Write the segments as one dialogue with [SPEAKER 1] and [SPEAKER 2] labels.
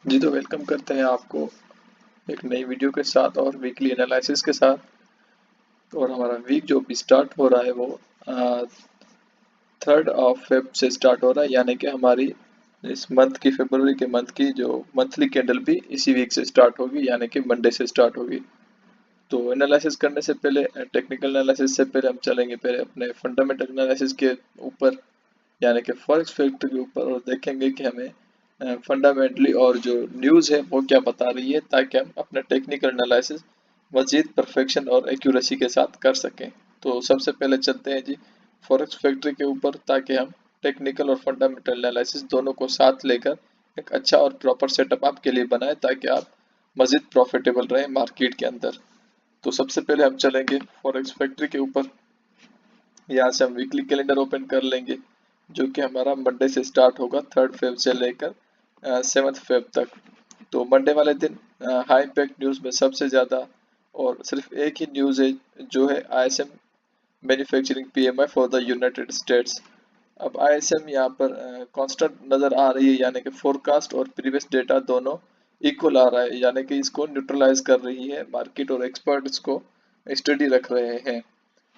[SPEAKER 1] जी तो वेलकम करते हैं आपको एक नई वीडियो के साथ और वीकली एनालिसिस के साथ। और हमारा वीक जो भी स्टार्ट हो रहा है वो 3rd of Feb से स्टार्ट हो रहा है, यानी कि हमारी इस मंथ की फरवरी के मंथ की जो मंथली कैंडल भी इसी वीक से स्टार्ट होगी, यानी कि मंडे से स्टार्ट होगी। तो एनालिसिस करने से पहले, टेक्निकल एनालिसिस से पहले हम चलेंगे पहले अपने फंडामेंटल एनालिसिस के ऊपर, यानी कि फॉरेक्स फैक्टर के ऊपर, और देखेंगे कि हमें फंडामेंटली और जो न्यूज़ है वो क्या बता रही है, ताकि हम अपना टेक्निकल एनालिसिस मजीद परफेक्शन और एक्यूरेसी के साथ कर सकें। तो सबसे पहले चलते हैं जी फॉरेक्स फैक्ट्री के ऊपर, ताकि हम टेक्निकल और फंडामेंटल एनालिसिस दोनों को साथ लेकर एक अच्छा और प्रॉपर सेटअप आपके लिए बनाए, ताकि आप मजीद प्रॉफिटेबल रहें मार्केट के अंदर। तो सबसे पहले हम चलेंगे फॉरेक्स फैक्ट्री के ऊपर। यहाँ से हम वीकली कैलेंडर ओपन कर लेंगे, जो कि हमारा मंडे से स्टार्ट होगा 3rd Feb से लेकर 7th Feb तक। तो मंडे वाले दिन हाई इम्पैक्ट न्यूज़ में सबसे ज़्यादा और सिर्फ एक ही न्यूज़ है, जो है ISM manufacturing PMI for the United states. अब ISM यहाँ पर कांस्टेंट नज़र आ रही है, यानी कि फोरकास्ट और प्रीवियस डेटा दोनों इक्वल आ रहा है, यानी कि इसको न्यूट्रलाइज कर रही है मार्केट, और एक्सपर्ट इसको स्टडी रख रहे हैं।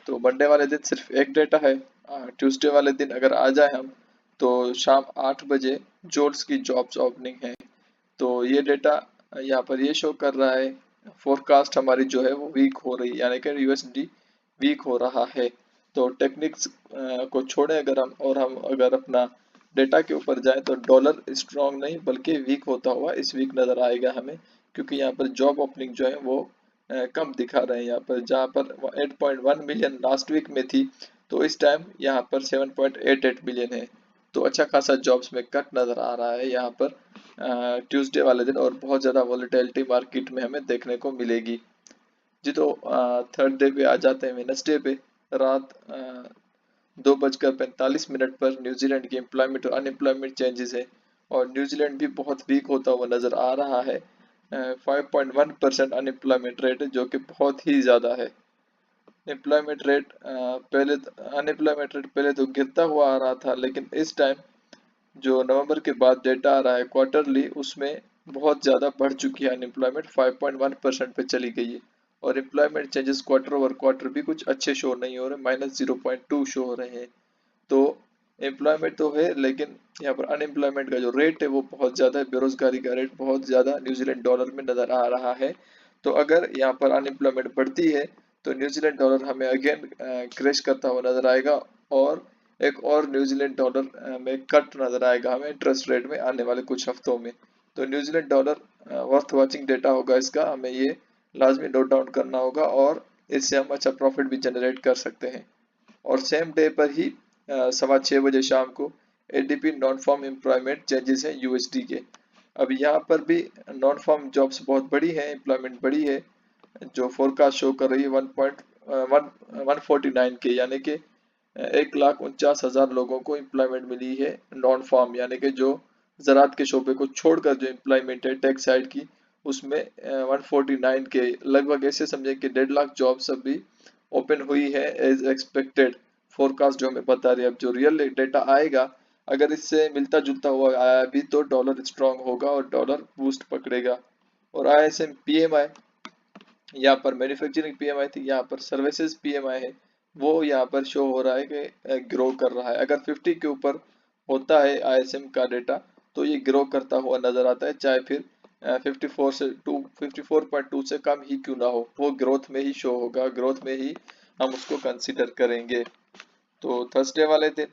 [SPEAKER 1] तो मंडे वाले दिन सिर्फ एक डेटा है। ट्यूसडे वाले दिन अगर आ जाए हम, तो शाम 8 बजे जोल्स की जॉब्स ओपनिंग है। तो ये डेटा यहाँ पर ये शो कर रहा है, फोरकास्ट हमारी जो है वो वीक हो रही है, यानी कि यूएसडी वीक हो रहा है। तो टेक्निक्स को छोड़ें अगर हम, और हम अगर अपना डेटा के ऊपर जाएं, तो डॉलर स्ट्रांग नहीं बल्कि वीक होता हुआ इस वीक नज़र आएगा हमें, क्योंकि यहाँ पर जॉब ओपनिंग जो है वो कम दिखा रहे हैं। यहाँ पर जहाँ पर 8.1 मिलियन लास्ट वीक में थी, तो इस टाइम यहाँ पर 7.88 मिलियन है। तो अच्छा खासा जॉब्स में कट नज़र आ रहा है यहाँ पर ट्यूसडे वाले दिन, और बहुत ज़्यादा वॉलेटिलिटी मार्केट में हमें देखने को मिलेगी। जी तो थर्ड डे पे आ जाते हैं, वेडनेसडे पे। रात 2:45 पर न्यूजीलैंड की एम्प्लॉयमेंट और अनएम्प्लॉयमेंट चेंजेस है, और न्यूजीलैंड भी बहुत वीक होता हुआ नजर आ रहा है। 5.1% अनएम्प्लॉयमेंट रेट है, जो कि बहुत ही ज़्यादा है। एम्प्लॉयमेंट रेट पहले अनएम्प्लॉयमेंट रेट पहले तो गिरता हुआ आ रहा था, लेकिन इस टाइम जो नवंबर के बाद डेटा आ रहा है क्वार्टरली, उसमें बहुत ज़्यादा बढ़ चुकी है अनएम्प्लॉयमेंट, 5.1% पे चली गई है। और employment changes quarter over quarter भी कुछ अच्छे शो नहीं हो रहे, -0.2 शो हो रहे हैं। तो एम्प्लॉयमेंट तो है, लेकिन यहाँ पर अनएम्प्लॉयमेंट का जो रेट है वो बहुत ज़्यादा है, बेरोजगारी का रेट बहुत ज़्यादा न्यूजीलैंड डॉलर में नज़र आ रहा है। तो अगर यहाँ पर अनएम्प्लॉयमेंट बढ़ती है, तो न्यूजीलैंड डॉलर हमें अगेन क्रैश करता हुआ नज़र आएगा, और एक और न्यूजीलैंड डॉलर में कट नज़र आएगा हमें इंटरेस्ट रेट में आने वाले कुछ हफ्तों में। तो New Zealand dollar worth watching data होगा इसका, हमें ये लाजमी नोट डाउन करना होगा, और इससे हम अच्छा प्रॉफिट भी जनरेट कर सकते हैं। और सेम डे पर ही 6:15 बजे शाम को ADP non farm employment changes हैं यूएसडी के। अब यहाँ पर भी नॉन फॉर्म जॉब्स बहुत बड़ी है, एम्प्लॉयमेंट बड़ी है, जो फोरकास्ट शो कर रही है 1.149 के, यानी कि 1,49,000 लोगों को एम्प्लॉयमेंट मिली है नॉन फॉर्म, यानी कि जो ज़राअत के शोबे को छोड़कर जो एम्प्लॉयमेंट है टेक साइड की, उसमें 149 के लगभग, ऐसे समझे कि 1.5 लाख जॉब्स अभी ओपन हुई है एज एक्सपेक्टेड। फोरकास्ट जो हमें बता रही है, अब जो रियल डेटा आएगा, अगर इससे मिलता जुलता हुआ आया भी, तो डॉलर स्ट्रांग होगा और डॉलर बूस्ट पकड़ेगा। और आईएसएम पीएमआई, यहाँ पर मैन्युफैक्चरिंग पीएमआई थी, यहाँ पर सर्विसेज पीएमआई है, वो यहाँ पर शो हो रहा है कि ग्रो कर रहा है। अगर 50 के ऊपर होता है आईएसएम का डेटा, तो ये ग्रो करता हुआ नजर आता है, चाहे फिर 54.2 से कम ही क्यों ना हो, वो ग्रोथ में ही शो होगा, ग्रोथ में ही हम उसको कंसीडर करेंगे। तो थर्सडे वाले दिन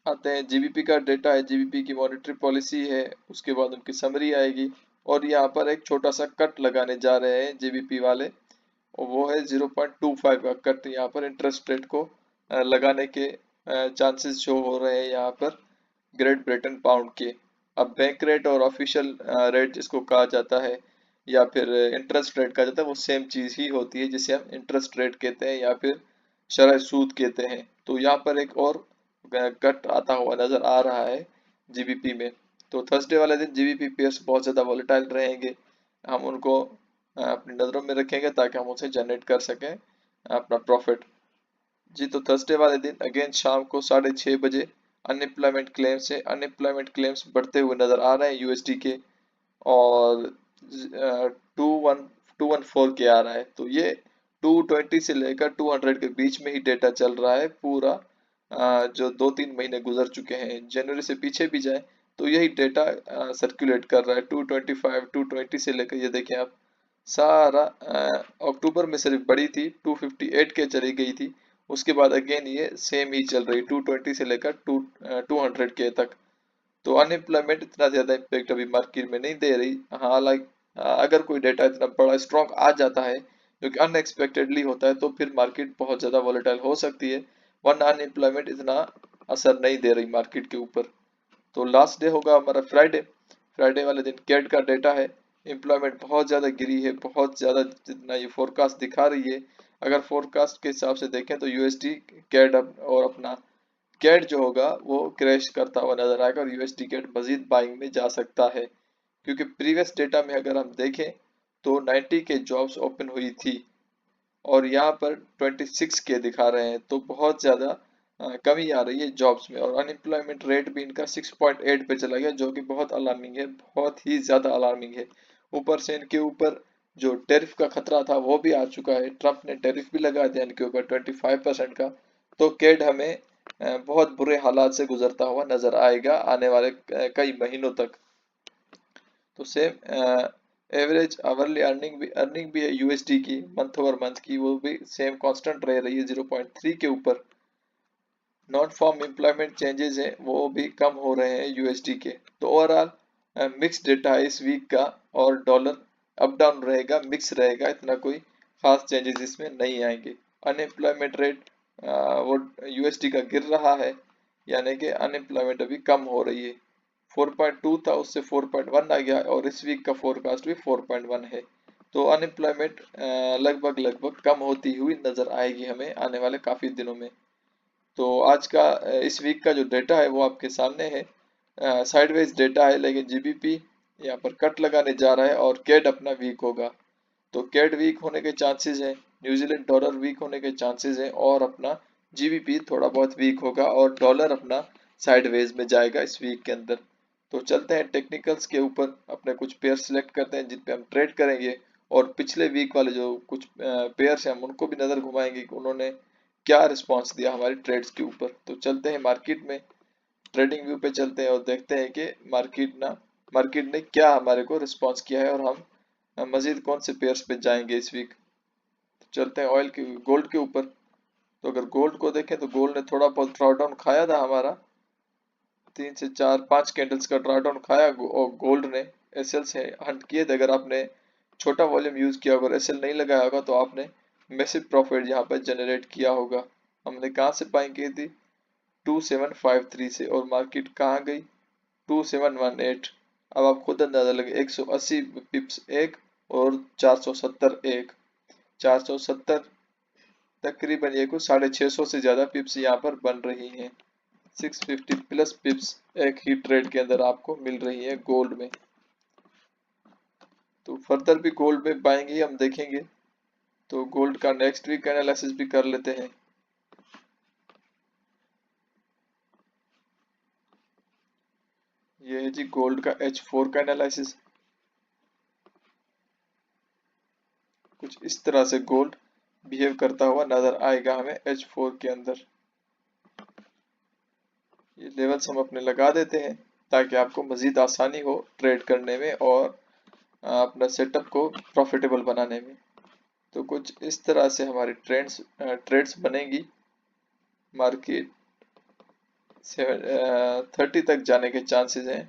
[SPEAKER 1] आते हैं, जीबीपी का डेटा है, जीबीपी की मॉनेटरी पॉलिसी है, उसके बाद उनकी समरी आएगी, और यहाँ पर एक छोटा सा कट लगाने जा रहे हैं जीबीपी वाले, और वो है 0.25 का कट यहाँ पर इंटरेस्ट रेट को लगाने के चांसेस शो हो रहे हैं यहाँ पर ग्रेट ब्रिटेन पाउंड के। अब बैंक रेट और ऑफिशियल रेट जिसको कहा जाता है, या फिर इंटरेस्ट रेट कहा जाता है, वो सेम चीज़ ही होती है, जिसे हम इंटरेस्ट रेट कहते हैं या फिर शरह सूद कहते हैं। तो यहाँ पर एक और कट आता हुआ नजर आ रहा है जीबीपी में। तो थर्सडे वाले दिन जीबीपी पेयर्स बहुत ज़्यादा वॉलेटाइल रहेंगे, हम उनको अपनी नज़रों में रखेंगे, ताकि हम उसे जनरेट कर सकें अपना प्रॉफिट। जी तो थर्सडे वाले दिन अगेन शाम को 6:30 बजे अनएम्प्लॉयमेंट क्लेम्स है, अनएम्प्लॉयमेंट क्लेम्स बढ़ते हुए नजर आ रहे हैं यूएसडी के, और 214 के आ रहा है। तो ये 220 से लेकर 200 के बीच में ही डेटा चल रहा है पूरा। जो 2-3 महीने गुजर चुके हैं, जनवरी से पीछे भी जाए तो यही डेटा सर्कुलेट कर रहा है। 225 220 से लेकर ये देखें आप, सारा अक्टूबर में सिर्फ बढ़ी थी, 258 के चली गई थी, उसके बाद अगेन ये सेम ही चल रही, 220 से लेकर 200 के तक। तो अनएम्प्लॉयमेंट इतना ज्यादा इम्पेक्ट अभी मार्केट में नहीं दे रही। हालांकि अगर कोई डेटा इतना बड़ा स्ट्रॉन्ग आ जाता है जो कि अनएक्सपेक्टेडली होता है तो फिर मार्केट बहुत ज्यादा वॉलेटाइल हो सकती है, वरना अनएम्प्लॉयमेंट इतना असर नहीं दे रही मार्केट के ऊपर। तो लास्ट डे होगा हमारा फ्राइडे, फ्राइडे वाले दिन कैड का डेटा है। एम्प्लॉयमेंट बहुत ज़्यादा गिरी है, बहुत ज़्यादा, जितना ये फोरकास्ट दिखा रही है। अगर फोरकास्ट के हिसाब से देखें तो यूएसडी कैड और अपना कैड जो होगा वो क्रैश करता हुआ नजर आएगा और यूएसडी कैड मजीद बाइंग में जा सकता है, क्योंकि प्रीवियस डेटा में अगर हम देखें तो 90 के जॉब्स ओपन हुई थी और यहाँ पर 26 के दिखा रहे हैं, तो बहुत ज़्यादा कमी आ रही है जॉब्स में। और अनएम्प्लॉयमेंट रेट भी इनका 6.8 पे चला गया, जो कि बहुत अलार्मिंग है, बहुत ही ज़्यादा अलार्मिंग है। ऊपर से इनके ऊपर जो टैरिफ का खतरा था वो भी आ चुका है, ट्रंप ने टैरिफ भी लगा दिया इनके ऊपर 25% का। तो कैड हमें बहुत बुरे हालात से गुजरता हुआ नजर आएगा आने वाले कई महीनों तक। तो सेम एवरेज आवरली अर्निंग भी है यूएसडी की, मंथ ओवर मंथ की, वो भी सेम कांस्टेंट रह रही है 0.3 के ऊपर। नॉन फॉर्म एम्प्लॉयमेंट चेंजेस हैं वो भी कम हो रहे हैं यूएसडी के। तो ओवरऑल मिक्स डेटा है इस वीक का, और डॉलर अप डाउन रहेगा, मिक्स रहेगा, इतना कोई खास चेंजेस इसमें नहीं आएंगे। अनएम्प्लॉयमेंट रेट वो यूएसडी का गिर रहा है, यानी कि अनएम्प्लॉयमेंट अभी कम हो रही है। 4.2 था, उससे 4.1 आ गया, और इस वीक का फोरकास्ट भी 4.1 है। तो अनएम्प्लॉयमेंट लगभग लगभग कम होती हुई नजर आएगी हमें आने वाले काफी दिनों में। तो आज का इस वीक का जो डेटा है वो आपके सामने है। साइडवेज डेटा है, लेकिन जीबीपी यहाँ पर कट लगाने जा रहा है और कैड अपना वीक होगा। तो कैड वीक होने के चांसेस हैं, न्यूजीलैंड डॉलर वीक होने के चांसेस हैं, और अपना जीबीपी थोड़ा बहुत वीक होगा, और डॉलर अपना साइडवेज में जाएगा इस वीक के अंदर। तो चलते हैं टेक्निकल्स के ऊपर, अपने कुछ पेयर सिलेक्ट करते हैं जिन पे हम ट्रेड करेंगे, और पिछले वीक वाले जो कुछ पेयर्स हैं हम उनको भी नज़र घुमाएंगे कि उन्होंने क्या रिस्पॉन्स दिया हमारी ट्रेड्स के ऊपर। तो चलते हैं मार्केट में, ट्रेडिंग व्यू पे चलते हैं और देखते हैं कि मार्केट ने क्या हमारे को रिस्पॉन्स किया है, और हम मजीद कौन से पेयर्स पे जाएंगे इस वीक। चलते हैं ऑयल के गोल्ड के ऊपर। तो अगर गोल्ड को देखें तो गोल्ड ने थोड़ा बहुत ड्रॉडाउन खाया था हमारा, 3 से 4 5 कैंडल्स का ड्रॉडाउन खाया, और गोल्ड ने एसएल से हंट किए थे। अगर आपने छोटा वॉल्यूम यूज किया, अगर एसएल नहीं लगाया होगा तो आपने मैसिव प्रॉफिट यहाँ पर जनरेट किया होगा। हमने कहाँ से बाइंग की थी, 2753 से, और मार्केट कहाँ गई, 2718। अब आप खुद अंदाजा लगे, 180 पिप्स एक और 470 एक, 470, तकरीबन ये कुछ 650 से ज्यादा पिप्स यहाँ पर बन रही हैं। 650 प्लस पिप्स एक ही ट्रेड के अंदर आपको मिल रही है गोल्ड में। तो फर्दर भी गोल्ड में बाइंग ही हम देखेंगे। तो गोल्ड का नेक्स्ट वीक एनालिसिस भी कर लेते हैं। ये है जी गोल्ड का H4 का एनालिसिस। कुछ इस तरह से गोल्ड बिहेव करता हुआ नजर आएगा हमें H4 के अंदर। ये लेवल्स हम अपने लगा देते हैं ताकि आपको मजीद आसानी हो ट्रेड करने में और अपना सेटअप को प्रॉफिटेबल बनाने में। तो कुछ इस तरह से हमारी ट्रेड्स बनेगी। मार्केट 30 तक जाने के चांसेस हैं,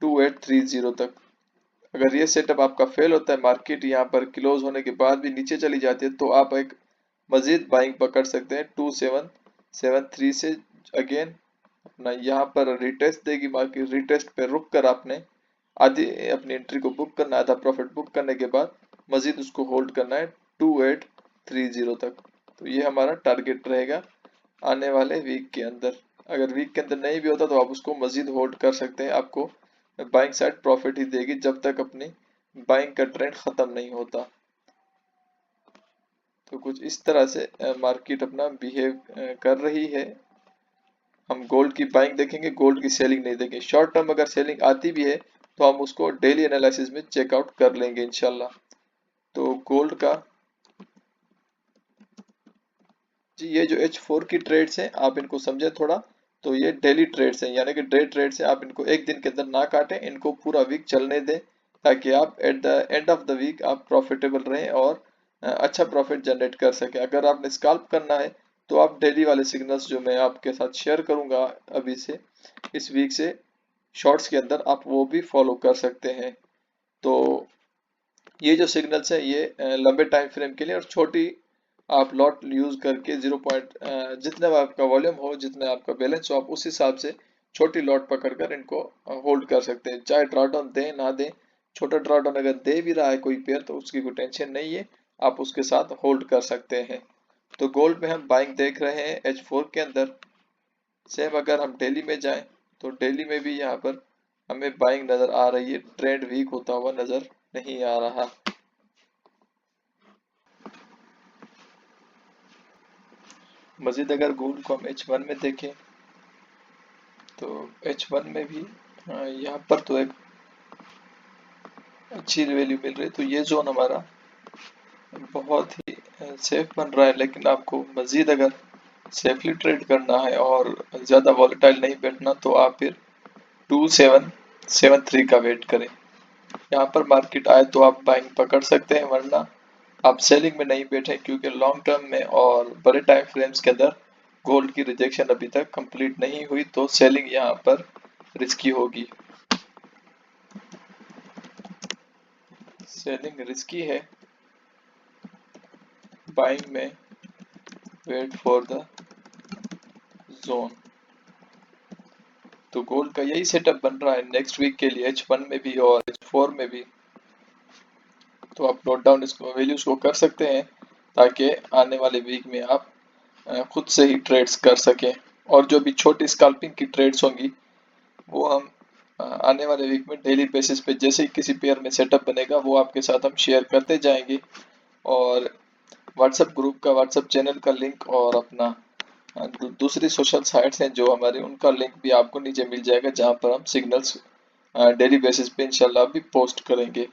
[SPEAKER 1] 2830 तक। अगर ये सेटअप आपका फेल होता है, मार्केट यहाँ पर क्लोज होने के बाद भी नीचे चली जाती है, तो आप एक मजीद बाइंग पकड़ सकते हैं 2773 से। अगेन अपना यहाँ पर रिटेस्ट देगी मार्केट, रिटेस्ट पे रुक कर आपने आधी अपनी एंट्री को बुक करना है, आधा प्रॉफिट बुक करने के बाद मजीद उसको होल्ड करना है 2830 तक। तो ये हमारा टारगेट रहेगा आने वाले वीक के अंदर। अगर वीक के अंदर नहीं भी होता तो आप उसको मजीद होल्ड कर सकते हैं, आपको बाइंग साइड प्रॉफिट ही देगी जब तक अपनी बाइंग का ट्रेंड खत्म नहीं होता। तो कुछ इस तरह से मार्केट अपना बिहेव कर रही है। हम गोल्ड की बाइंग देखेंगे, गोल्ड की सेलिंग नहीं देखेंगे। शॉर्ट टर्म अगर सेलिंग आती भी है तो हम उसको डेली एनालिसिस में चेकआउट कर लेंगे इंशाल्लाह। तो गोल्ड का जी, ये जो H4 की ट्रेड्स हैं आप इनको समझें थोड़ा। तो ये डेली ट्रेड्स हैं, यानी कि डे ट्रेड्स हैं। आप इनको एक दिन के अंदर ना काटें, इनको पूरा वीक चलने दें, ताकि आप at the end of the week आप प्रॉफिटेबल रहें और अच्छा प्रॉफिट जनरेट कर सकें। अगर आपने स्कैल्प करना है तो आप डेली वाले सिग्नल्स जो मैं आपके साथ शेयर करूंगा अभी से, इस वीक से शॉर्ट्स के अंदर, आप वो भी फॉलो कर सकते हैं। तो ये जो सिग्नल्स है ये लंबे टाइम फ्रेम के लिए, और छोटी आप लॉट यूज करके 0 जितना आपका वॉल्यूम हो, जितना आपका बैलेंस हो, आप उस हिसाब से छोटी लॉट पकड़कर इनको होल्ड कर सकते हैं। चाहे ड्रॉडाउन दें ना दें, छोटा ड्रॉडाउन अगर दे भी रहा है कोई पेयर तो उसकी कोई टेंशन नहीं है, आप उसके साथ होल्ड कर सकते हैं। तो गोल्ड में हम बाइंग देख रहे हैं H4 के अंदर। सेम अगर हम डेली में जाएं तो डेली में भी यहाँ पर हमें बाइंग नजर आ रही है, ट्रेंड वीक होता हुआ नजर नहीं आ रहा। मजीद अगर गोल्ड को हम H1 में देखें तो H1 में भी यहाँ पर तो एक अच्छी वैल्यू मिल रही है। तो ये जोन हमारा बहुत ही सेफ बन रहा है, लेकिन आपको मजीद अगर सेफली ट्रेड करना है और ज़्यादा वॉलेटाइल नहीं बैठना तो आप फिर 2773 का वेट करें। यहाँ पर मार्केट आए तो आप बाइंग पकड़ सकते हैं, वरना आप सेलिंग में नहीं बैठे, क्योंकि लॉन्ग टर्म में और बड़े टाइम फ्रेम्स के अंदर गोल्ड की रिजेक्शन अभी तक कंप्लीट नहीं हुई, तो सेलिंग यहाँ पर रिस्की होगी। सेलिंग रिस्की है, बाइंग में वेट फॉर द जोन। तो गोल्ड का यही सेटअप बन रहा है नेक्स्ट वीक के लिए, H1 में भी और H4 में भी। तो आप नोट डाउन इसको वैल्यूज को कर सकते हैं, ताकि आने वाले वीक में आप खुद से ही ट्रेड्स कर सकें। और जो भी छोटी स्कैल्पिंग की ट्रेड्स होंगी वो हम आने वाले वीक में डेली बेसिस पे जैसे ही किसी पेयर में सेटअप बनेगा वो आपके साथ हम शेयर करते जाएंगे। और व्हाट्सएप ग्रुप का, व्हाट्सएप चैनल का लिंक और अपना दूसरी सोशल साइट्स हैं जो हमारे, उनका लिंक भी आपको नीचे मिल जाएगा, जहां पर हम सिग्नल्स डेली बेसिस पे इंशाल्लाह भी पोस्ट करेंगे।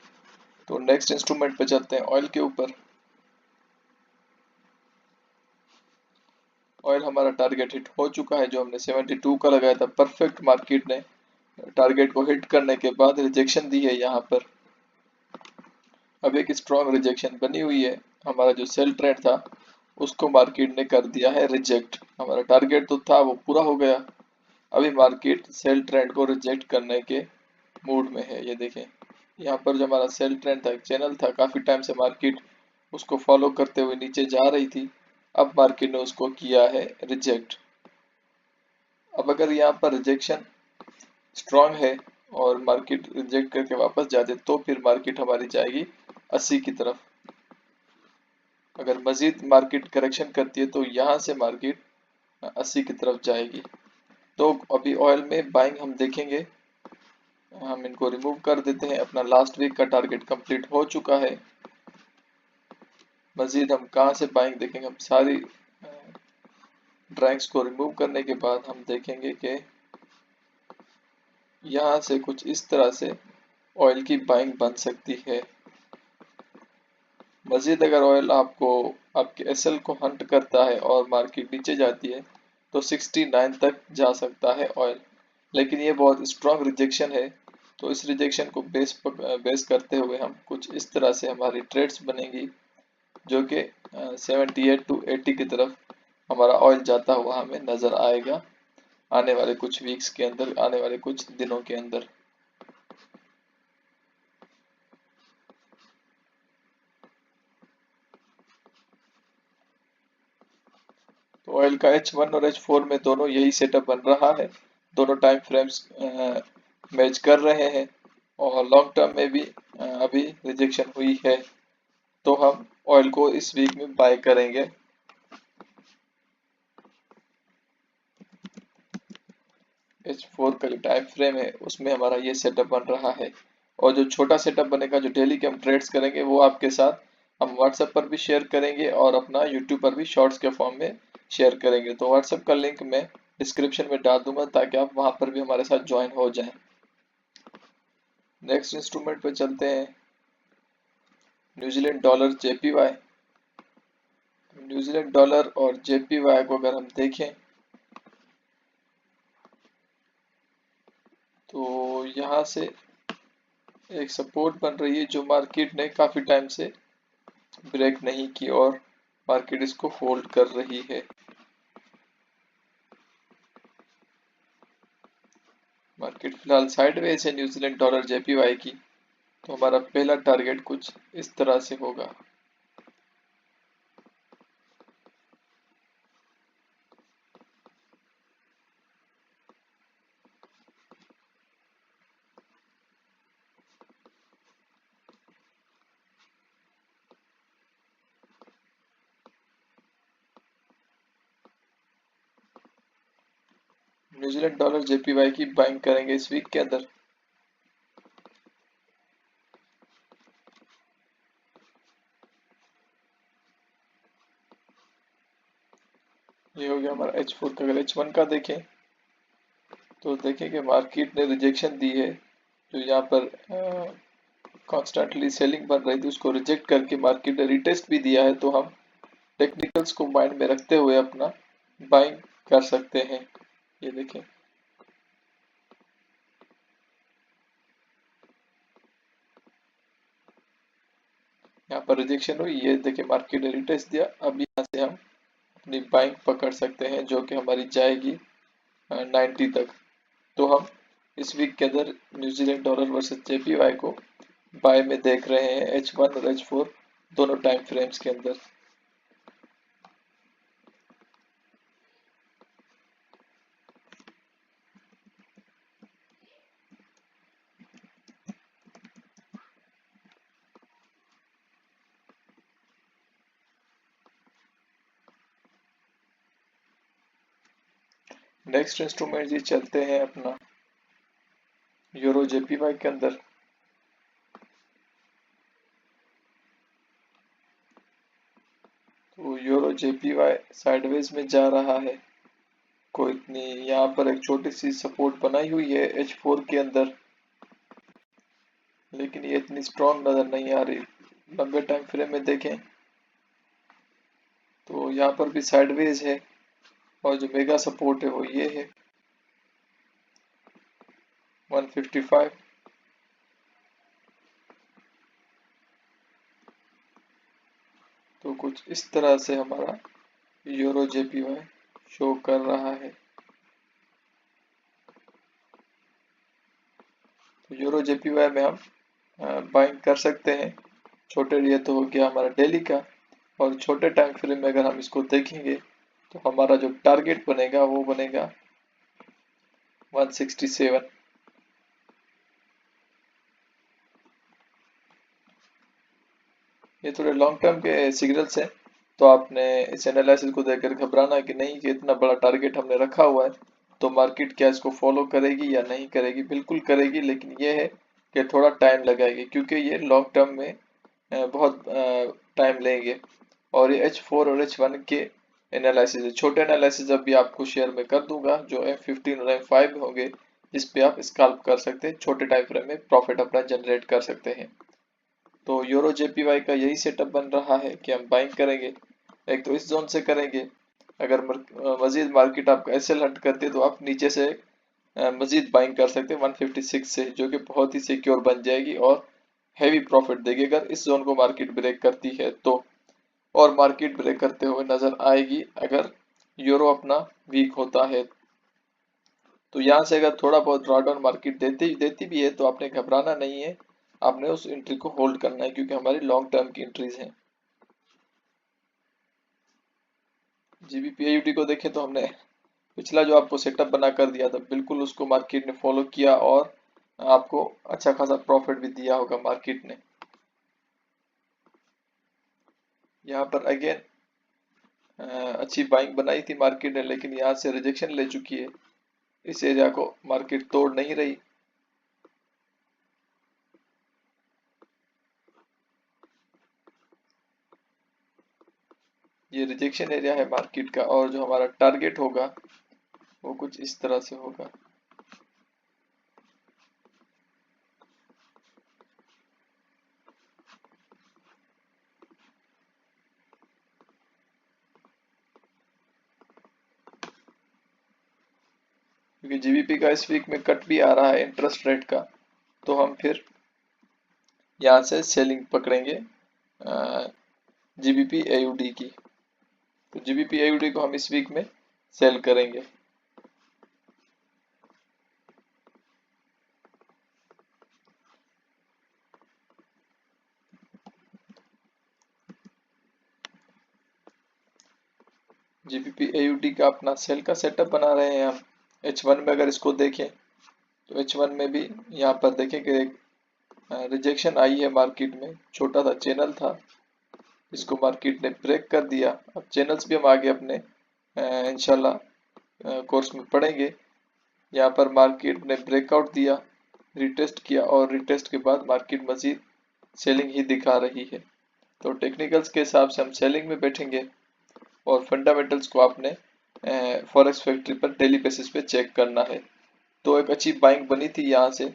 [SPEAKER 1] तो नेक्स्ट इंस्ट्रूमेंट पे चलते हैं, ऑयल के ऊपर। ऑयल हमारा टारगेट हिट हो चुका है, जो हमने 72 का लगाया था परफेक्ट। मार्केट ने टारगेट को हिट करने के बाद रिजेक्शन दी है यहाँ पर। अब एक स्ट्रॉन्ग रिजेक्शन बनी हुई है। हमारा जो सेल ट्रेंड था उसको मार्केट ने कर दिया है रिजेक्ट। हमारा टारगेट तो था वो पूरा हो गया, अभी मार्केट सेल ट्रेंड को रिजेक्ट करने के मूड में है। ये देखें, यहाँ पर जो हमारा सेल ट्रेंड था, एक चैनल था, काफी टाइम से मार्केट उसको फॉलो करते हुए नीचे जा रही थी, अब मार्केट ने उसको किया है रिजेक्ट। अब अगर यहाँ पर रिजेक्शन स्ट्रॉन्ग है और मार्केट रिजेक्ट करके वापस जाते तो फिर मार्केट हमारी जाएगी 80 की तरफ। अगर मजीद मार्केट करेक्शन करती है तो यहाँ से मार्केट 80 की तरफ जाएगी। तो अभी ऑयल में बाइंग हम देखेंगे, हम इनको रिमूव कर देते हैं। अपना लास्ट वीक का टारगेट कंप्लीट हो चुका है। मजीद हम कहाँ से बाइंग देखेंगे, हम सारी ड्रैग्स को रिमूव करने के बाद हम देखेंगे कि यहाँ से कुछ इस तरह से ऑयल की बाइंग बन सकती है। मजीद अगर ऑयल आपको आपके एसएल को हंट करता है और मार्केट नीचे जाती है तो 69 तक जा सकता है ऑयल, लेकिन ये बहुत स्ट्रॉन्ग रिजेक्शन है। तो इस रिजेक्शन को बेस करते हुए हम कुछ इस तरह से हमारी ट्रेड्स बनेंगी, जो कि 78 टू 80 की तरफ हमारा ऑयल जाता हुआ हमें नजर आएगा आने वाले कुछ वीक्स के अंदर, आने वाले कुछ दिनों के अंदर। तो ऑयल का H1 और H4 में दोनों यही सेटअप बन रहा है, दोनों टाइम फ्रेम्स मैच कर रहे हैं और लॉन्ग टर्म में भी अभी रिजेक्शन हुई है, तो हम ऑयल को इस वीक में बाय करेंगे। H4 का जो टाइम फ्रेम है उसमें हमारा ये सेटअप बन रहा है, और जो छोटा सेटअप बनेगा जो डेली के हम ट्रेड्स करेंगे वो आपके साथ हम व्हाट्सएप पर भी शेयर करेंगे और अपना यूट्यूब पर भी शॉर्ट्स के फॉर्म में शेयर करेंगे। तो व्हाट्सएप का लिंक मैं डिस्क्रिप्शन में डाल दूंगा ताकि आप वहां पर भी हमारे साथ ज्वाइन हो जाएं। नेक्स्ट इंस्ट्रूमेंट पे चलते हैं, New Zealand dollar JPY. New Zealand dollar और जेपीवाई को अगर हम देखें तो यहाँ से एक सपोर्ट बन रही है जो मार्केट ने काफी टाइम से ब्रेक नहीं की और मार्केट इसको होल्ड कर रही है। मार्केट फिलहाल साइडवेज है न्यूजीलैंड डॉलर जेपीवाई की, तो हमारा पहला टारगेट कुछ इस तरह से होगा। न्यूजीलैंड डॉलर जेपीवाई की बाइंग करेंगे इस वीक के अंदर। ये हो गया हमारा H4 का। अगर H1 का देखें तो देखें कि मार्केट ने रिजेक्शन दी है, जो यहाँ पर कॉन्स्टेंटली सेलिंग बन रही थी उसको रिजेक्ट करके मार्केट ने रिटेस्ट भी दिया है, तो हम टेक्निकल्स को माइंड में रखते हुए अपना बाइंग कर सकते हैं। ये देखें, यहाँ पर रिजेक्शन हुई, ये देखें मार्केट ने रिटेस्ट दिया। अब यहाँ से हम अपनी बाइंग पकड़ सकते हैं जो कि हमारी जाएगी 90 तक। तो हम इस वीक के अंदर न्यूजीलैंड डॉलर वर्सेस जेपीवाई को बाय में देख रहे हैं H1 और H4 दोनों टाइम फ्रेम्स के अंदर। नेक्स्ट इंस्ट्रूमेंट जी चलते हैं अपना यूरो जेपीवाई के अंदर। तो यूरो जेपीवाई साइडवेज में जा रहा है, कोई इतनी यहाँ पर एक छोटी सी सपोर्ट बनाई हुई है H4 के अंदर, लेकिन ये इतनी स्ट्रॉन्ग नजर नहीं आ रही। लंबे टाइम फ्रेम में देखें तो यहाँ पर भी साइडवेज है और जो मेगा सपोर्ट है वो ये है 155। तो कुछ इस तरह से हमारा यूरो जेपीवाई शो कर रहा है। तो यूरो जेपीवाई में हम बाइंग कर सकते हैं। छोटे लिए तो हो गया हमारा डेली का, और छोटे टाइम फ्रेम में अगर हम इसको देखेंगे तो हमारा जो टारगेट बनेगा वो बनेगा 167। ये थोड़े लॉन्ग टर्म के सिग्नल्स हैं, तो आपने इस एनालिसिस को देखकर घबराना कि नहीं कि इतना बड़ा टारगेट हमने रखा हुआ है तो मार्केट क्या इसको फॉलो करेगी या नहीं करेगी। बिल्कुल करेगी, लेकिन ये है कि थोड़ा टाइम लगाएगी क्योंकि ये लॉन्ग टर्म में बहुत टाइम लेंगे। और ये H4 और H1 के एनालिसिस है। छोटे एनालिसिस अभी आपको शेयर में कर दूंगा जो M15 और M5 होंगे, जिस पे आप स्कैल्प कर सकते हैं, छोटे टाइम फ्रेम में प्रॉफिट अपना जनरेट कर सकते हैं। तो यूरो जेपीवाई का यही सेटअप बन रहा है कि हम बाइंग करेंगे। एक तो इस जोन से करेंगे, अगर मजीद मार्केट आपका एसएल हट करती है तो आप नीचे से मजीद बाइंग कर सकते हैं 156 से, जो कि बहुत ही सिक्योर बन जाएगी और हैवी प्रॉफिट देगी अगर इस जोन को मार्केट ब्रेक करती है तो। और मार्केट ब्रेक करते हुए नजर आएगी अगर यूरो अपना वीक होता है। तो यहाँ से अगर थोड़ा बहुत ड्रॉडाउन मार्केट देती भी है तो आपने घबराना नहीं है, आपने उस एंट्री को होल्ड करना है क्योंकि हमारी लॉन्ग टर्म की एंट्रीज हैं। जीबीपीआईयूडी को देखें तो हमने पिछला जो आपको सेटअप बना कर दिया था बिल्कुल उसको मार्केट ने फॉलो किया और आपको अच्छा खासा प्रॉफिट भी दिया होगा मार्केट ने। यहाँ पर अगेन अच्छी बाइंग बनाई थी मार्केट ने, लेकिन यहाँ से रिजेक्शन ले चुकी है। इस एरिया को मार्केट तोड़ नहीं रही। ये रिजेक्शन एरिया है मार्केट का, और जो हमारा टारगेट होगा वो कुछ इस तरह से होगा। क्योंकि जीबीपी का इस वीक में कट भी आ रहा है इंटरेस्ट रेट का, तो हम फिर यहाँ से सेलिंग पकड़ेंगे जीबीपी एयूडी की। तो जीबीपी एयूडी को हम इस वीक में सेल करेंगे। जीबीपी एयूडी का अपना सेल का सेटअप बना रहे हैं हम। H1 में अगर इसको देखें तो H1 में भी यहाँ पर देखें कि एक रिजेक्शन आई है मार्केट में, छोटा सा चैनल था, इसको मार्केट ने ब्रेक कर दिया। अब चैनल्स भी हम आगे अपने इंशाल्लाह कोर्स में पढ़ेंगे। यहाँ पर मार्केट ने ब्रेकआउट दिया, रिटेस्ट किया और रिटेस्ट के बाद मार्केट मजीद सेलिंग ही दिखा रही है। तो टेक्निकल्स के हिसाब से हम सेलिंग में बैठेंगे और फंडामेंटल्स को आपने फॉरेक्स फैक्ट्री पर डेली बेसिस पे चेक करना है। तो एक अच्छी बाइंग बनी थी, यहाँ से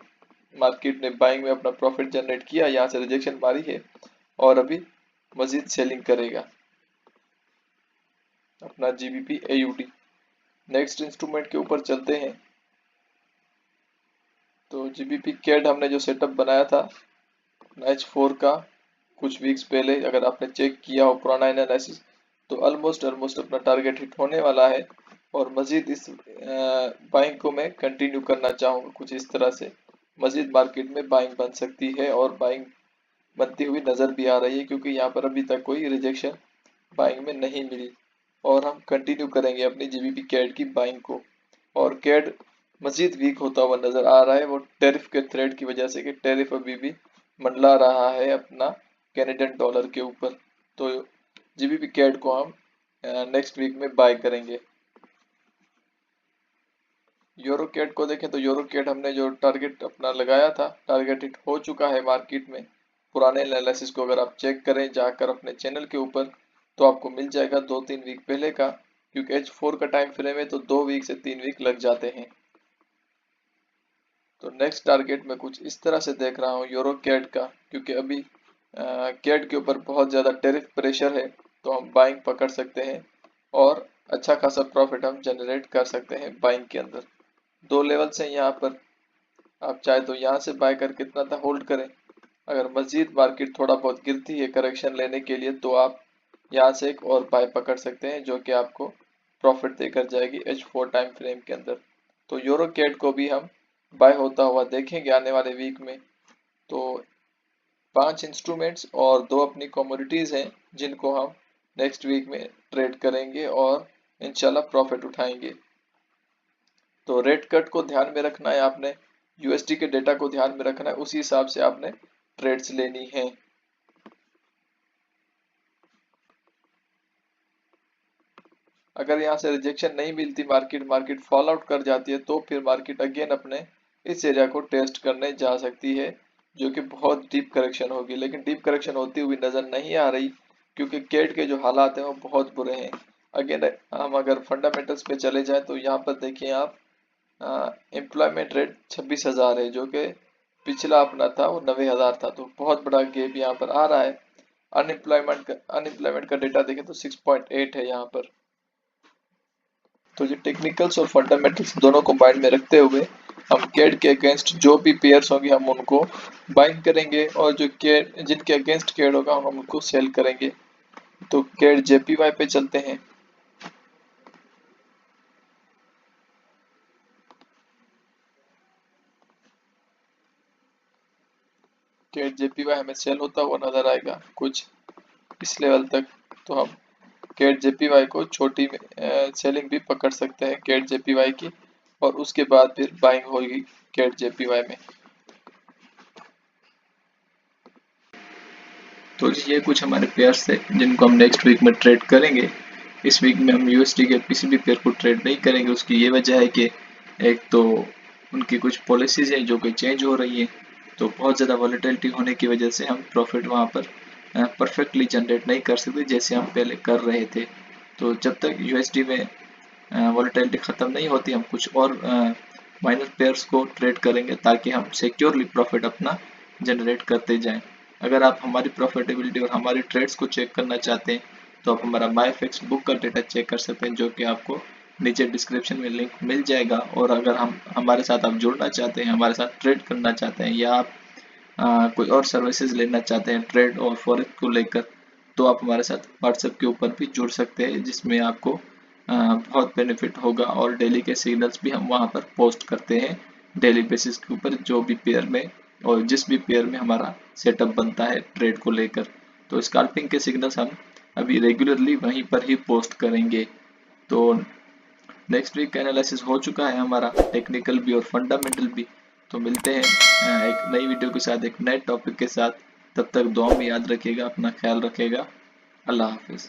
[SPEAKER 1] मार्केट ने बाइंग में अपना प्रॉफिट जनरेट किया, यहाँ से रिजेक्शन मारी है और अभी मजीद सेलिंग करेगा अपना जीबीपी एयूडी। नेक्स्ट इंस्ट्रूमेंट के ऊपर चलते हैं। तो जीबीपी कैड हमने जो सेटअप बनाया था H4 का कुछ वीक्स पहले, अगर आपने चेक किया हो पुराना एनालिसिस, तो ऑलमोस्ट अपना टारगेट हिट होने वाला है और मजीद इस बाइंग को मैं कंटिन्यू करना चाहूँगा। कुछ इस तरह से मजीद मार्केट में बाइंग बन सकती है और बाइंग बनती हुई नज़र भी आ रही है, क्योंकि यहाँ पर अभी तक कोई रिजेक्शन बाइंग में नहीं मिली और हम कंटिन्यू करेंगे अपनी जीबीपी कैड की बाइंग को। और कैड मजीद वीक होता हुआ नजर आ रहा है, वो टैरिफ के थ्रेट की वजह से कि टैरिफ अभी भी मंडला रहा है अपना कैनेडियन डॉलर के ऊपर। तो जीबीपी कैड को हम नेक्स्ट वीक में बाय करेंगे। यूरो कैड को देखें तो यूरो कैड हमने जो टारगेट अपना लगाया था, टारगेट हिट हो चुका है मार्केट में। पुराने एनालिसिस को अगर आप चेक करें जाकर अपने चैनल के ऊपर, तो आपको मिल जाएगा 2-3 वीक पहले का, क्योंकि H4 का टाइम फ्रेम है तो 2 वीक से 3 वीक लग जाते हैं। तो नेक्स्ट टारगेट मैं कुछ इस तरह से देख रहा हूँ यूरो कैड का, क्योंकि अभी कैड के ऊपर बहुत ज़्यादा टैरिफ प्रेशर है, तो हम बाइंग पकड़ सकते हैं और अच्छा खासा प्रॉफिट हम जनरेट कर सकते हैं बाइंग के अंदर। 2 लेवल्स हैं यहाँ पर, आप चाहे तो यहाँ से बाय करके इतना था होल्ड करें। अगर मजीद मार्केट थोड़ा बहुत गिरती है करेक्शन लेने के लिए, तो आप यहाँ से एक और बाय पकड़ सकते हैं, जो कि आपको प्रॉफिट देकर जाएगी H4 टाइम फ्रेम के अंदर। तो यूरो कैड को भी हम बाय होता हुआ देखेंगे आने वाले वीक में। तो 5 इंस्ट्रूमेंट्स और 2 अपनी कमोडिटीज़ हैं जिनको हम नेक्स्ट वीक में ट्रेड करेंगे और इंशाल्लाह प्रॉफिट उठाएंगे। तो रेट कट को ध्यान में रखना है आपने, यूएसडी के डेटा को ध्यान में रखना है, उसी हिसाब से आपने ट्रेड्स लेनी है। अगर यहाँ से रिजेक्शन नहीं मिलती, मार्केट फॉल आउट कर जाती है, तो फिर मार्केट अगेन अपने इस एरिया को टेस्ट करने जा सकती है, जो कि बहुत डीप करेक्शन होगी। लेकिन डीप करेक्शन होती हुई नजर नहीं आ रही, क्योंकि कैड के जो हालात हैं वो बहुत बुरे हैं। अगेन हम अगर फंडामेंटल्स पे चले जाएं तो यहाँ पर देखिए आप, एम्प्लॉयमेंट रेट 26,000 है, जो कि पिछला अपना था वो 90,000 था, तो बहुत बड़ा गैप यहाँ पर आ रहा है। अनएम्प्लॉयमेंट का डेटा देखें तो 6.8 है यहाँ पर। तो जो टेक्निकल्स और फंडामेंटल्स दोनों को माइंड में रखते हुए हम कैड के अगेंस्ट जो भी पेयर्स होंगे हम उनको बाइंग करेंगे, और जो कैड जिनके अगेंस्ट कैड होगा हम उनको सेल करेंगे। तो कैड जेपीवाई पे चलते हैं। कैड जेपीवाई हमें सेल होता हुआ नजर आएगा कुछ इस लेवल तक, तो हम कैड जेपीवाई को छोटी सेलिंग भी पकड़ सकते हैं कैड जेपीवाई की, और उसके बाद फिर बाइंग होगी कैड जेपीवाई में। तो ये कुछ हमारे पेयर्स थे जिनको हम नेक्स्ट वीक में ट्रेड करेंगे। इस वीक में हम यूएसडी के किसी भी पेयर को ट्रेड नहीं करेंगे। उसकी ये वजह है कि एक तो उनकी कुछ पॉलिसीज हैं जो कि चेंज हो रही हैं, तो बहुत ज़्यादा वॉलेटिलिटी होने की वजह से हम प्रॉफिट वहाँ पर परफेक्टली जनरेट नहीं कर सकते जैसे हम पहले कर रहे थे। तो जब तक यूएसडी में वॉलेटिलिटी ख़त्म नहीं होती, हम कुछ और माइनर पेयर्स को ट्रेड करेंगे ताकि हम सिक्योरली प्रॉफिट अपना जनरेट करते जाएं। अगर आप हमारी प्रॉफिटेबिलिटी और हमारी ट्रेड्स को चेक करना चाहते हैं तो आप हमारा माईफएक्स बुक का डेटा चेक कर सकते हैं, जो कि आपको नीचे डिस्क्रिप्शन में लिंक मिल जाएगा। और अगर हम हमारे साथ आप जुड़ना चाहते हैं, हमारे साथ ट्रेड करना चाहते हैं, या आप कोई और सर्विसेज लेना चाहते हैं ट्रेड और फॉरेक्स को लेकर, तो आप हमारे साथ व्हाट्सएप के ऊपर भी जुड़ सकते हैं, जिसमें आपको बहुत बेनिफिट होगा। और डेली के सिग्नल्स भी हम वहाँ पर पोस्ट करते हैं डेली बेसिस के ऊपर, जो भी पेयर में और जिस भी पेयर में हमारा सेटअप बनता है ट्रेड को लेकर। तो स्कैल्पिंग के सिग्नल्स हम अभी रेगुलरली वहीं पर ही पोस्ट करेंगे। तो नेक्स्ट वीक का एनालिसिस हो चुका है हमारा, टेक्निकल भी और फंडामेंटल भी। तो मिलते हैं एक नई वीडियो के साथ, एक नए टॉपिक के साथ। तब तक दुआ में याद रखिएगा, अपना ख्याल रखिएगा। अल्लाह हाफिज़।